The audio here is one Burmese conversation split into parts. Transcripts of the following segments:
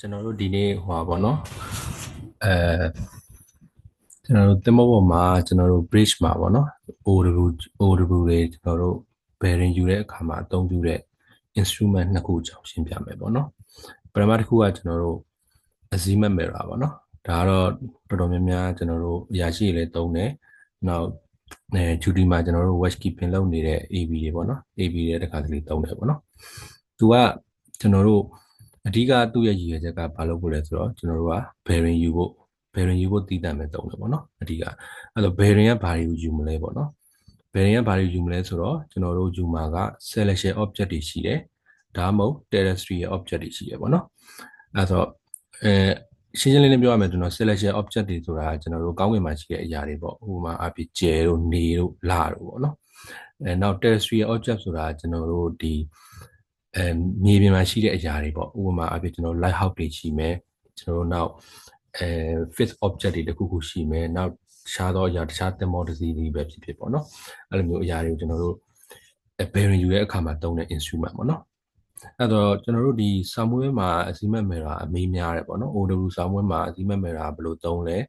ကျွန်တော်တို့ဒီနေ့ဟိုပါဘောနော်အဲကျွန်တော်တို့တင်မောပေါ်မှာကျွန်တော်တို့ bridge မှာပေါ့နော် OW တွေကျွန်တော်တို့ bearing ယူတဲ့အခါမှာအသုံးပြုတဲ့ instrument နှစ်ခုအကြောင်းရှင်းပြမယ်ပေါ့နော်ပထမတစ်ခုကကျွန်တော်တို့ azimuth mirror ပေါ့နော်ဒါကတော့တော်တော်များများကျွန်တော်တို့အရာရှိတွေလည်းသုံးတယ်နောက်duty မှာကျွန်တော်တို့ watch keeping လုပ်နေတဲ့ AB တွေပေါ့နော် AB တွေတခါတလေသုံးတယ်ပေါ့နော်သူကကျွန်တော်တို့အဓိကသူ့ရဲ့ရည်ရွယ်ချက်ကဘာလို့ပို့လဲဆိုတော့ကျွန်တော်တို့က bearing ယူဖို့တည်တံ့မဲ့သုံးတယ်ပေါ့နော်အဓိကအဲ့တော့ bearing ကဘာတွေကိုယူမလဲပေါ့နော် bearing ကဘာတွေယူမလဲဆိုတော့ကျွန်တော်တို့ယူမှာက celestial object တွေရှိတယ်ဒါမှမဟုတ် terrestrial object တွေရှိတယ်ပေါ့နော်အဲ့တော့ရှင်းရှင်းလင်းလင်းပြောရမယ်ဆိုတော့ celestial object တွေဆိုတာကျွန်တော်တို့ကောင်းကင်မှာရှိတဲ့အရာတွေပေါ့ဥပမာအဖြစ်ကျယ်တို့နေတို့လတို့ပေါ့နော်နောက် terrestrial object ဆိုတာကျွန်တော်တို့ဒီမြေပြင်မှာရှိတဲ့အရာတွေပေါ့ဥပမာအဖြစ်ကျွန်တော် lighthouse တွေရှိမယ်ကျွန်တော်တို့နောက်fixed object တွေတခုခုရှိမယ်နောက်ရှားသောအရာတခြားသင်္ဘောတစ်စီးလေးပဲဖြစ်ဖြစ်ပေါ့နော်အဲ့လိုမျိုးအရာတွေကိုကျွန်တော်တို့ bearing ယူတဲ့အခါမှာသုံးတဲ့ instrument ပေါ့နော်အဲ့တော့ကျွန်တော်တို့ဒီစာမွေးမှာအစီမက်မယ်တာအမေးများတယ်ပေါ့နော် OW စာမွေးမှာအစီမက်မယ်တာဘယ်လိုသုံးလဲ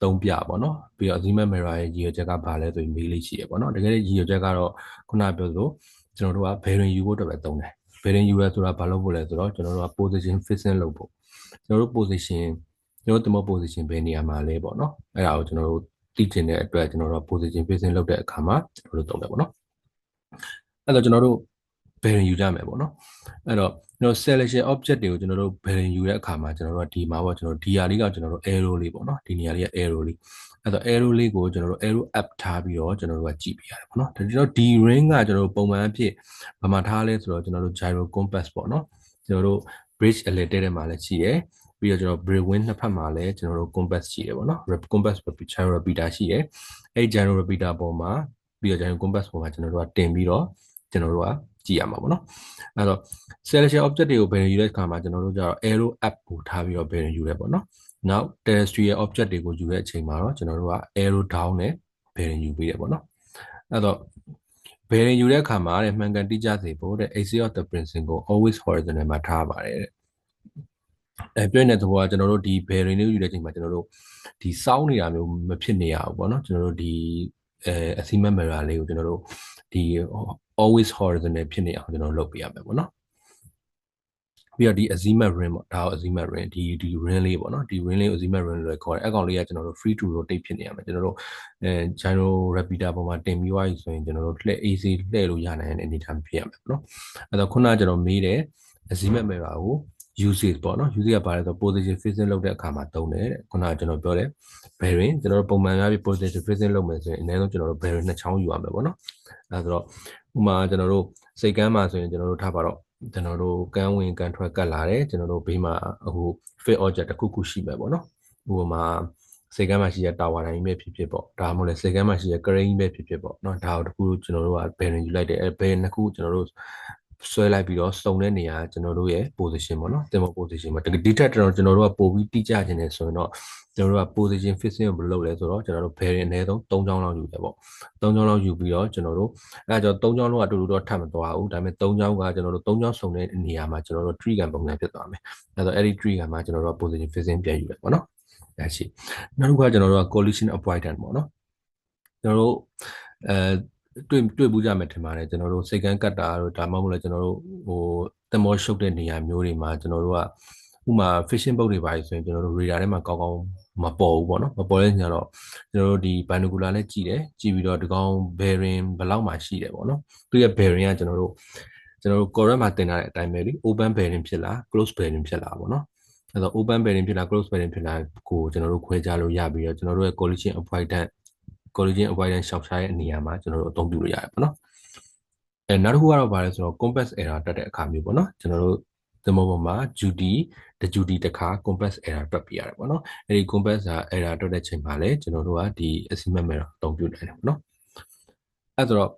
သုံးပြပေါ့နော်ပြီးတော့အစီမက်မယ်တာရဲ့ရည်ရွယ်ချက်ကဘာလဲဆိုရင်မေးလေးရှိရပေါ့နော်တကယ်ရည်ရွယ်ချက်ကတော့ခုနပြောသလိုကျွန်တော်တို့က bearing ယူဖို့အတွက်ပဲသုံးတယ် bearing ယူရဆိုတာဘာလို့ပို့လဲဆိုတော့ကျွန်တော်တို့က position fixing လုပ်ဖို့ကျွန်တော်တို့ position ကျွန်တော်တို့ position ဘယ်နေရာမှာလဲပေါ့နော်အဲ့ဒါကိုကျွန်တော်တို့သိချင်တဲ့အတွက်ကျွန်တော်တို့ position fixing လုပ်တဲ့အခါမှာကျွန်တော်တို့သုံးတယ်ပေါ့နော်အဲ့တော့ကျွန်တော်တို့ bearing ယူကြမယ်ပေါ့နော်အဲ့တော့ကျွန်တော် selection object တွေကိုကျွန်တော်တို့ bearing ယူတဲ့အခါမှာကျွန်တော်တို့ကဒီမှာပေါ့ကျွန်တော်ဒီဟာလေးကကျွန်တော်တို့ arrow လေးပေါ့နော်ဒီနေရာလေးက arrow လေးအဲ့တော့ arrow လေးကိုကျွန်တော်တို့ arrow up ထားပြီးတော့ကျွန်တော်တို့ကကြည့်ပြရတယ်ပေါ့နော်ဒါကျွန်တော်ဒီ ring ကကျွန်တော်တို့ပုံမှန်အဖြစ်ဘာမှထားလဲဆိုတော့ကျွန်တော်တို့ gyro compass ပေါ့နော်ကျွန်တော်တို့ bridge elected ထဲမှာလည်းရှိရယ်ပြီးတော့ကျွန်တော် brain wing နှစ်ဖက်မှာလည်းကျွန်တော်တို့ compass ရှိတယ်ပေါ့နော် compass gyro repeater ရှိတယ်အဲ့ gyro repeater ပေါ်မှာပြီးတော့ gyro compass ပေါ်မှာကျွန်တော်တို့ကတင်ပြီးတော့ကျွန်တော်တို့ကကြည့်ရမှာပေါ့နော်အဲ့တော့ celestial object တွေကို bearing ယူတဲ့အခါမှာကျွန်တော်တို့ကျတော့ arrow up ကိုထားပြီးတော့ bearing ယူရဲပေါ့နော်နောက် terrestrial object တွေကိုယူတဲ့အချိန်မှာတော့ကျွန်တော်တို့က arrow down နဲ့ bearing ယူပေးတယ်ပေါ့နော်အဲ့တော့ bearing ယူတဲ့အခါမှာတဲ့မှန်ကန်တိကျစေဖို့တဲ့ axis of the principle ကို always horizontal မှာထားပါတယ်တဲ့ပြည့်တဲ့သဘောကကျွန်တော်တို့ဒီ bearing လေးယူတဲ့အချိန်မှာကျွန်တော်တို့ဒီစောင်းနေတာမျိုးမဖြစ်နေရဘူးပေါ့နော်ကျွန်တော်တို့ဒီazimuth mirror လေးကိုကျွန်တော်တို့ဒီ always horizontal ဖြစ်နေအောင်ကျွန်တော်လုပ်ပေးရမယ်ပေါ့နော်ပြီးတော့ဒီ azimuth ring ပေါ့ဒါကို azimuth ring ဒီ ring လေးပေါ့နော်ဒီ ring လေးကို azimuth ring လို့ခေါ်တယ်အကောင်လေးကကျွန်တော်တို့ free to rotate ဖြစ်နေရမယ်ကျွန်တော်တို့gyro repeater ပေါ်မှာတင်ပြီးသွားပြီဆိုရင်ကျွန်တော်တို့လှည့် AC လှည့်လို့ရနိုင်တဲ့အနေအထားဖြစ်ရမယ်ပေါ့နော်အဲ့တော့ခုနကကျွန်တော်မေးတယ် azimuth mirror ကို usage ပေါ့နော် usage ကဘာလဲဆိုတော့ position fixing လုပ်တဲ့အခါမှာသုံးတယ်တဲ့ခုနကကျွန်တော်ပြောတယ် bearing ကျွန်တော်တို့ပုံမှန်များပြီး position fixing လုပ်မယ်ဆိုရင်အနည်းဆုံးကျွန်တော်တို့ bearing နှစ်ချောင်းယူရမယ်ပေါ့နော်အဲဆိုတော့ဥမာကျွန်တော်တို့စိတ်ကမ်းမှာဆိုရင်ကျွန်တော်တို့ထားပါတော့ကျွန်တော်တို့ကမ်းဝင်ကမ်းထွက်ကတ်လာတယ်ကျွန်တော်တို့ဘေးမှာအခု fit object တစ်ခုခုရှိမယ်ပေါ့နော်ဥပမာစိတ်ကမ်းမှာရှိတဲ့ tower တိုင်းပဲဖြစ်ဖြစ်ပေါ့ဒါမှမဟုတ်လေစိတ်ကမ်းမှာရှိတဲ့ crane ပဲဖြစ်ဖြစ်ပေါ့နော်ဒါကိုတစ်ခုကျွန်တော်တို့က bearing ယူလိုက်တယ်အဲ bearing နှစ်ခုကျွန်တော်တို့ဆွဲလိုက်ပြီးတော့စုံတဲ့နေရာကျွန်တော်တို့ရဲ့ position ပေါ့နော်တင်မော position မှာဒီထက်ကျွန်တော်တို့ကပို့ပြီးတိကျခြင်းနေဆိုရင်တော့ကျွန်တော်တို့က position fixing ကိုဘယ်လိုလုပ်လဲဆိုတော့ကျွန်တော်တို့ bearing အနည်းဆုံး3ချောင်းလောက်ယူတယ်ပေါ့3ချောင်းလောက်ယူပြီးတော့ကျွန်တော်တို့အဲဒါကြောင့်3ချောင်းလောက်အတူတူတော့ထပ်မသွားဘူးဒါပေမဲ့3ချောင်းကကျွန်တော်တို့3ချောင်းစုံတဲ့နေရာမှာကျွန်တော်တို့ tree ကန်ပုံစံဖြစ်သွားမယ်အဲဆိုအဲ့ဒီ tree ကန်မှာကျွန်တော်တို့က position fixing ပြန်ယူတယ်ပေါ့နော်ဒါရှိနောက်တစ်ခုကကျွန်တော်တို့က collision avoidance ပေါ့နော်ကျွန်တော်တို့တွေ့ဘူးကြမယ်ထင်ပါတယ်ကျွန်တော်တို့စိတ်ကန်းကတ်တာတို့ဒါမှမဟုတ်လည်းကျွန်တော်တို့ဟိုတမောရှုပ်တဲ့နေရာမျိုးတွေမှာကျွန်တော်တို့ကဥမာ fishing boat တွေပါဆိုရင်ကျွန်တော်တို့ radar ထဲမှာကောင်းကောင်းမပေါ်ဘူးပေါ့နော်မပေါ်တဲ့ညတော့ကျွန်တော်တို့ဒီ binocular နဲ့ကြည့်တယ်ကြည့်ပြီးတော့ဒီကောင် bearing ဘယ်လောက်မှရှိတယ်ပေါ့နော်သူရဲ့ bearing ကကျွန်တော်တို့ correct မှာတင်ထားတဲ့အတိုင်းပဲလေ open bearing ဖြစ်လား close bearing ဖြစ်လားပေါ့နော်အဲ့တော့ open bearing ဖြစ်လား close bearing ဖြစ်လားကိုကျွန်တော်တို့ခွဲခြားလို့ရပြီးတော့ကျွန်တော်တို့ရဲ့ collision avoidance ရှောက်ရှားရဲ့နေရာမှာကျွန်တော်တို့အသုံးပြုလို့ရတယ်ပေါ့နော်နောက်တစ်ခုကတော့ဘာလဲဆိုတော့ compass error တက်တဲ့အခါမျိုးပေါ့နော်ကျွန်တော်တို့ဒီမောပေါ်မှာ duty တစ်ခါ compass error တက်ပြရတယ်ပေါ့နော်အဲ့ဒီ compass error တက်တဲ့ချိန်မှာလည်းကျွန်တော်တို့ကဒီ azimuth mirror အသုံးပြုနိုင်တယ်ပေါ့နော်အဲ့ဆိုတော့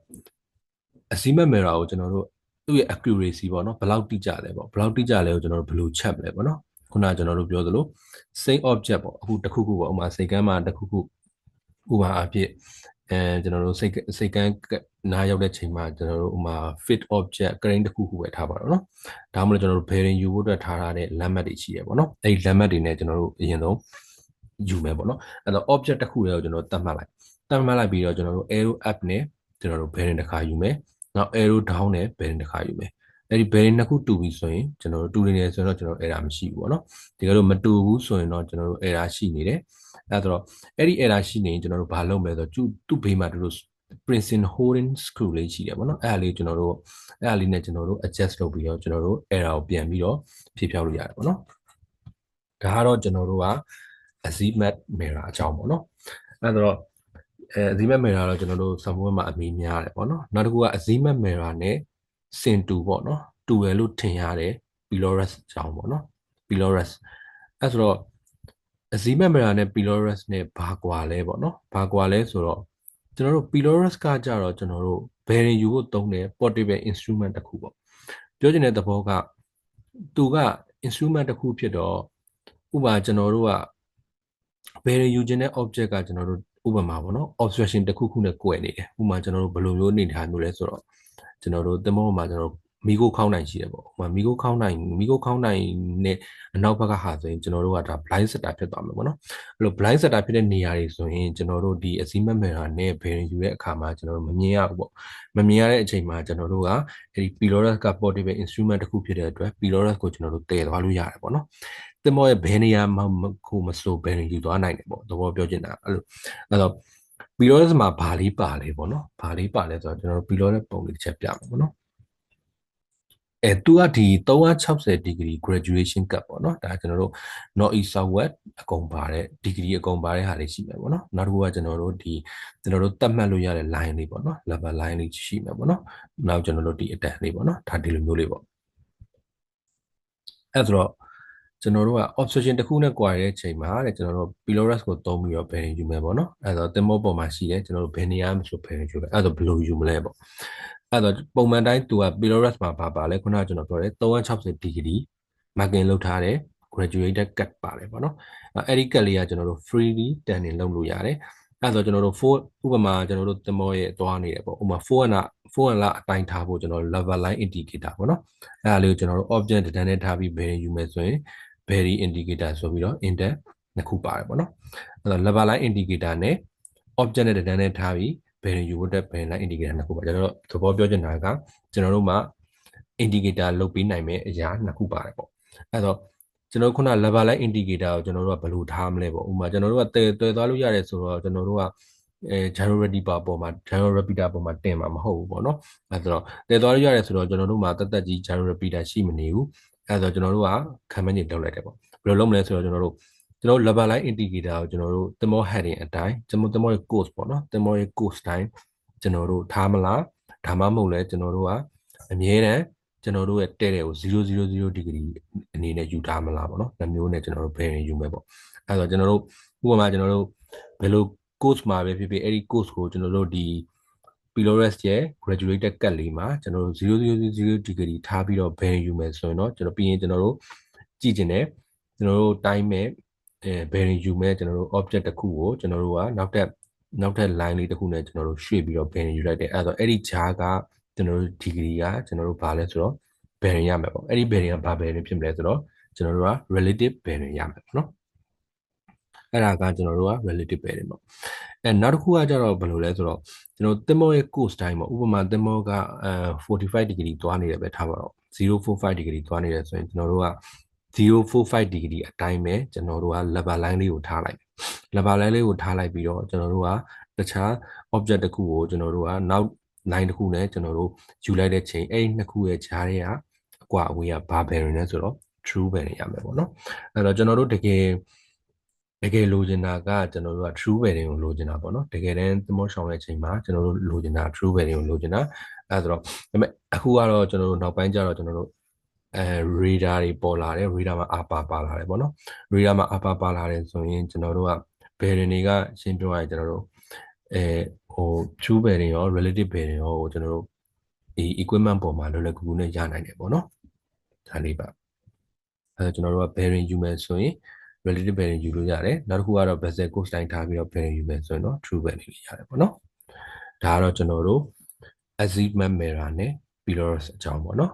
azimuth mirror ကိုကျွန်တော်တို့သူ့ရဲ့ accuracy ပေါ့နော်ဘယ်လောက်တိကျလဲပေါ့ဘယ်လောက်တိကျလဲကိုကျွန်တော်တို့ဘယ်လိုချက်မလဲပေါ့နော်ခုနကကျွန်တော်တို့ပြောသလို same object ပေါ့အခုတစ်ခုခုပေါ့ဥပမာစိတ်ကမ်းမှာတစ်ခုခုဥပမာအဖြစ်ကျွန်တော်တို့စိတ်ကမ်း နားရောက်တဲ့ချိန်မှာကျွန်တော်တို့ဥမာ fit object crane တစ်ခုခုပဲထားပါတော့เนาะဒါမှမဟုတ်ကျွန်တော်တို့ bearing ယူဖို့အတွက်ထားထားတဲ့လက်မှတ်တွေရှိရပေါ့เนาะအဲ့ဒီလက်မှတ်တွေနဲ့ကျွန်တော်တို့အရင်ဆုံးယူမယ်ပေါ့เนาะအဲ့တော့ object တစ်ခုလေးကိုကျွန်တော်တို့သတ်မှတ်လိုက်ပြီးတော့ကျွန်တော်တို့ arrow up နဲ့ကျွန်တော်တို့ bearing တစ်ခါယူမယ်နောက် arrow down နဲ့ bearing တစ်ခါယူမယ်အဲ့ဒီ bearing နှစ်ခုတူပြီဆိုရင်ကျွန်တော်တို့တူနေတယ်ဆိုတော့ကျွန်တော် error မရှိဘူးပေါ့เนาะဒီကတော့မတူဘူးဆိုရင်တော့ကျွန်တော်တို့ error ရှိနေတယ်အဲ့တော့အဲ့ဒီ error ရှိနေရင်ကျွန်တော်တို့ဘာလုပ်မလဲဆိုတော့သူ့ဘေးမှာတို့ Princeton holding screw လေးရှိတယ်ပေါ့နော်အဲ့ဒါလေးကျွန်တော်တို့အဲ့ဒါလေးနဲ့ကျွန်တော်တို့ adjust လုပ်ပြီးတော့ကျွန်တော်တို့ error ကိုပြန်ပြီးတော့ဖြည့်ဖြောက်လို့ရတယ်ပေါ့နော်ဒါကတော့ကျွန်တော်တို့က azimuth mirror အကြောင်းပေါ့နော်အဲ့တော့azimuth mirror တော့ကျွန်တော်တို့ samuel မှာအမီများတယ်ပေါ့နော်နောက်တစ်ခုက azimuth mirror နဲ့ sin 2ပေါ့နော်တူရလို့ထင်ရတဲ့ Pylorus အကြောင်းပေါ့နော် Pylorus အဲ့ဆိုတော့ azimuth mirror နဲ့ Pylorus နဲ့ဘာကွာလဲပေါ့နော်ဘာကွာလဲဆိုတော့ကျွန်တော်တို့ Pylorus ကကြတော့ကျွန်တော်တို့ bearing ယူဖို့သုံးတဲ့ portable instrument တစ်ခုပေါ့ပြောချင်တဲ့သဘောကသူက instrument တစ်ခုဖြစ်တော့ဥပမာကျွန်တော်တို့က bearing ယူခြင်းတဲ့ object ကကျွန်တော်တို့ဥပမာပေါ့နော် obstruction တစ်ခုခုနဲ့꿰နေတယ်ဥပမာကျွန်တော်တို့ဘယ်လိုမျိုးအနေထားမျိုးလဲဆိုတော့ကျွန်တော်တို့သမောမှာကျွန်တော်မီကိုခေါင်းနိုင်ရှိတယ်ပေါ့ဥပမာမီကိုခေါင်းနိုင်နဲ့အနောက်ဘက်ကဟာဆိုရင်ကျွန်တော်တို့ကဒါ blind setter ဖြစ်သွားမှာပေါ့နော်အဲ့လို blind setter ဖြစ်တဲ့နေရာတွေဆိုရင်ကျွန်တော်တို့ဒီ azimuth mirror နဲ့ bearing ယူတဲ့အခါမှာကျွန်တော်တို့မမြင်ရဘူးပေါ့မမြင်ရတဲ့အချိန်မှာကျွန်တော်တို့ကအဲ့ဒီ Pylorus က portable instrument တစ်ခုဖြစ်တဲ့အတွက် Pylorus ကိုကျွန်တော်တို့တည်သွားလို့ရတယ်ပေါ့နော်သမောရဲ့ဘယ်နေရာမှာကိုမဆို bearing ယူသွားနိုင်တယ်ပေါ့သဘောပြောချင်တာအဲ့တော့ Pylorus မှာဘာလေးပါလဲပေါ့နော်ဘာလေးပါလဲဆိုတော့ကျွန်တော်တို့ Pylorus ပုံလေးတစ်ချက်ပြမယ်ပေါ့နော်သူကဒီ360 degree graduation cut ပေါ့နော်ဒါကျွန်တော်တို့ north east south west အကုန်ပါတဲ့ degree အကုန်ပါတဲ့ဟာလေးရှိမယ်ပေါ့နော်နောက်တစ်ခုကကျွန်တော်တို့သတ်မှတ်လို့ရတဲ့ line လေးပေါ့နော် level line လေးရှိမယ်ပေါ့နော်နောက်ကျွန်တော်တို့ဒီအတန်လေးပေါ့နော်ဒါဒီလိုမျိုးလေးပေါ့အဲ့ဆိုတော့ကျွန်တော်တို့က obstruction တစ်ခုနဲ့꿰တဲ့အချိန်မှာတဲ့ကျွန်တော်တို့ Pylorus ကိုသုံးပြီးတော့ bearing ယူမယ်ပေါ့နော်အဲ့တော့သင်္ဘောပေါ်မှာရှိတယ်ကျွန်တော်တို့ဘယ်နေရာမှာဆို bearing ယူမယ်အဲ့တော့ဘယ်လိုယူမလဲပေါ့အဲ့တော့ပုံမှန်တိုင်းသူက Pylorus မှာပါလဲခုနကကျွန်တော်ပြောတယ်360 degree marking လုပ်ထားတဲ့ graduated cut ပါတယ်ပေါ့နော်အဲ့ဒီ cut လေးကကျွန်တော်တို့ freely turning လုပ်လို့ရတယ်အဲ့တော့ကျွန်တော်တို့4ဥပမာကျွန်တော်တို့သင်္ဘောရဲ့သွားနေတယ်ပေါ့ဥပမာ400အတိုင်းထားဖို့ကျွန်တော်တို့ level line indicator ပေါ့နော်အဲ့ဒါလေးကိုကျွန်တော်တို့ object တန်းနဲ့ထားပြီး bearing ယူမယ်ဆိုရင် bearing indicator ဆိုပြီးတော့ index နှစ်ခုပါတယ်ပေါ့နော်အဲ့တော့ level line indicator နဲ့ object နဲ့တန်းနဲ့ထားပြီး bearing ယူဖို့အတွက် bearing line indicator နှစ်ခုပါကျွန်တော်တို့သဘောပြောချင်တာကကျွန်တော်တို့မှာ indicator လုပ်ပေးနိုင်မယ့်အရာနှစ်ခုပါတယ်ပေါ့အဲ့တော့ကျွန်တော်ခုန level line indicator ကိုကျွန်တော်တို့ကဘယ်လိုထားမလဲပေါ့ဥပမာကျွန်တော်တို့ကတည်သွားလို့ရတယ်ဆိုတော့ကျွန်တော်တို့ကgyro repeater ပေါ်မှာ gyro repeater ပေါ်မှာတင်မှာမဟုတ်ဘူးပေါ့နော်အဲ့တော့တည်သွားလို့ရတယ်ဆိုတော့ကျွန်တော်တို့မှာတက်ကြီး gyro repeater ရှိမနေဘူးအဲ့တော့ကျွန်တော်တို့ကခံမနေလောက်လိုက်တယ်ပေါ့ဘယ်လိုလုပ်မလဲဆိုတော့ကျွန်တော်တို့ level line indicator ကိုကျွန်တော်တို့သင်္ဘော heading အတိုင်းကျွန်တော်သင်္ဘောရဲ့ course ပေါ့နော်သင်္ဘောရဲ့ course တိုင်းကျွန်တော်တို့ထားမလားဒါမှမဟုတ်လဲကျွန်တော်တို့ကအမြဲတမ်းကျွန်တော်တို့ရဲ့တဲ့တဲ့ကို000 degree အနေနဲ့ယူထားမလားပေါ့နော်နှစ်မျိုးနဲ့ကျွန်တော်တို့ bearing ယူမယ်ပေါ့အဲ့တော့ကျွန်တော်တို့ဥပမာကျွန်တော်တို့ဘယ်လို course မှာပဲဖြစ်ဖြစ်အဲ့ဒီ course ကိုကျွန်တော်တို့ဒီ Pylorus ရဲ့ graduated cut လေးမှာကျွန်တော်တို့000 degree ထားပြီးတော့ bearing ယူမယ်ဆိုရင်တော့ကျွန်တော်ပြီးရင်ကျွန်တော်တို့ကြည့်ကျင်တယ်ကျွန်တော်တို့ time မဲ့bearing ယူမဲ့ကျွန်တော်တို့ object တစ်ခုကိုကျွန်တော်တို့ကနောက်ထပ် line လေးတစ်ခုနဲ့ကျွန်တော်တို့ရွှေ့ပြီးတော့ bearing ယူလိုက်တယ်အဲ့တော့အဲ့ဒီဂျားကကျွန်တော်တို့ degree ကကျွန်တော်တို့ဘာလဲဆိုတော့ bearing ရမယ်ပေါ့အဲ့ဒီ bearing ကဘာ bearing ဖြစ်မလဲဆိုတော့ကျွန်တော်တို့က relative bearing ရမယ်ပေါ့နော်အဲ့ဒါကကျွန်တော်တို့က relative bearing ပေါ့နောက်တစ်ခုကကြတော့ဘယ်လိုလဲဆိုတော့ကျွန်တော်သင်္ဘောရဲ့ course တိုင်းပေါ့ဥပမာသင်္ဘောက45 degree သွားနေတယ်ပဲထားပါတော့045 degree သွားနေတယ်ဆိုရင်ကျွန်တော်တို့က045 degree အတိုင်းပဲကျွန်တော်တို့က level line လေးကိုထားလိုက် level line လေးကိုထားလိုက်ပြီးတော့ကျွန်တော်တို့ကတခြား object တစ်ခုကိုကျွန်တော်တို့ကနောက် line တစ်ခုနဲ့ကျွန်တော်တို့ယူလိုက်တဲ့ချိန်အဲ့ဒီနှစ်ခုရဲ့ခြားတွေကအကွာအဝေးကဘာ bearing လဲဆိုတော့ true bearing ရမယ်ပေါ့နော်အဲ့တော့ကျွန်တော်တို့တကယ်လိုချင်တာကကျွန်တော်တို့က true bearing ကိုလိုချင်တာပေါ့နော်တကယ်တမ်းသမောရှောင်တဲ့အချိန်မှာကျွန်တော်တို့လိုချင်တာ true bearing ကိုလိုချင်တာအဲ့ဆိုတော့ဒါပေမဲ့အခုကတော့ကျွန်တော်တို့နောက်ပိုင်းကျတော့ကျွန်တော်တို့radar တွေပေါ်လာတယ် radar မှာ upper ပါလာတယ်ပေါ့နော် radar မှာ upper ပါလာတယ်ဆိုရင်ကျွန်တော်တို့က bearing တွေကရှင်းပြောရရင်ကျွန်တော်တို့true bearing ရော relative bearing ရောကိုကျွန်တော်တို့ဒီ equipment ပေါ်မှာလွယ်လွယ်ကူကူနဲ့ရနိုင်တယ်ပေါ့နော်ဒါလေးပါကျွန်တော်တို့က bearing ယူမယ်ဆိုရင် relative bearing ယူလို့ရတယ်နောက်တစ်ခုကတော့ bezel course တိုင်းထားပြီးတော့ bearing ယူမယ်ဆိုရင်တော့ true bearing ရတယ်ပေါ့နော်ဒါကတော့ကျွန်တော်တို့ azimuth mirror နဲ့ pillars အကြောင်းပေါ့နော်